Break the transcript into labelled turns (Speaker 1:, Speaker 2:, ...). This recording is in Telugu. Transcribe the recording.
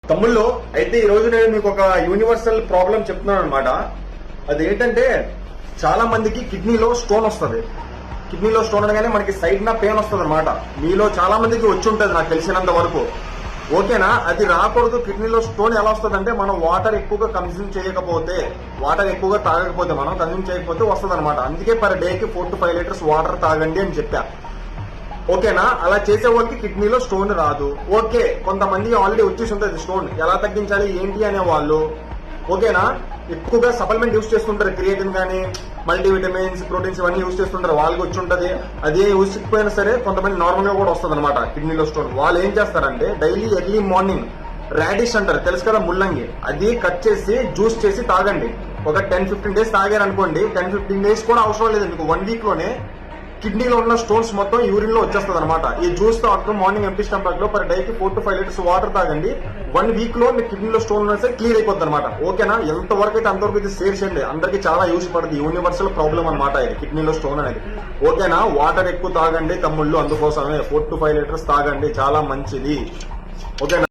Speaker 1: తమ్ముళ్ళు అయితే ఈ రోజు నేను మీకు ఒక యూనివర్సల్ ప్రాబ్లం చెప్తున్నాను అనమాట. అదేంటంటే చాలా మందికి కిడ్నీలో స్టోన్ వస్తుంది. కిడ్నీలో స్టోన్ అనగానే మనకి సైడ్ నా పెయిన్ వస్తుంది అనమాట. మీలో చాలా మందికి వచ్చి ఉంటుంది నాకు తెలిసినంత వరకు. ఓకేనా? అది రాకూడదు. కిడ్నీలో స్టోన్ ఎలా వస్తుంది అంటే మనం వాటర్ ఎక్కువగా కన్స్యూమ్ చేయకపోతే, వాటర్ ఎక్కువగా తాగకపోతే, మనం కన్స్యూమ్ చేయకపోతే వస్తుంది అనమాట. అందుకే పర్ డేకి 4 to 5 లీటర్స్ వాటర్ తాగండి అని చెప్పా. ఓకేనా? అలా చేసే వాళ్ళకి కిడ్నీలో స్టోన్ రాదు. ఓకే, కొంతమంది ఆల్రెడీ వచ్చేసి ఉంటుంది స్టోన్. ఎలా తగ్గించాలి ఏంటి అనే వాళ్ళు ఓకేనా ఎక్కువగా సప్లిమెంట్ యూజ్ చేస్తుంటారు. క్రియేటిన్ కానీ మల్టీవిటమిన్స్, ప్రోటీన్స్ ఇవన్నీ యూజ్ చేస్తుంటారు. వాళ్ళకి వచ్చి ఉంటుంది. అదే యూజ్ చేయకపోయినా సరే కొంతమంది నార్మల్ గా కూడా వస్తుంది అనమాట కిడ్నీలో స్టోన్. వాళ్ళు ఏం చేస్తారంటే డైలీ ఎర్లీ మార్నింగ్ రాడిష్ అంటారు, తెలుసు కదా, ముల్లంగి, అది కట్ చేసి జ్యూస్ చేసి తాగండి. ఒక 10-15 డేస్ తాగారు అనుకోండి. 10-15 డేస్ కూడా అవసరం లేదు మీకు. 1 వీక్ లోనే కిడ్నీలో ఉన్న స్టోన్స్ మొత్తం యూరిన్ లో వచ్చేస్తుంది అనమాట. ఈ జ్యూస్ తో ఆఫ్టర్ మార్నింగ్ ఎంటీ స్టమక్ లో పర్ డేకి 4 to 5 లీటర్స్ వాటర్ తాగండి. 1 వీక్ లో మీ కిడ్నీలో స్టోన్ ఉన్నా సరే క్లియర్ అయిపోతుంది అనమాట. ఓకేనా? ఎంతవరకు అయితే అంతవరకు ఇది షేర్ చేయండి. అందరికి చాలా యూస్ పడుతుంది. యూనివర్సల్ ప్రాబ్లం అనమాట ఇది కిడ్నీలో స్టోన్ అనేది. ఓకేనా? వాటర్ ఎక్కువ తాగండి తమ్ముళ్ళు. అందుకోసమే 4 to 5 లీటర్స్ తాగండి, చాలా మంచిది. ఓకేనా?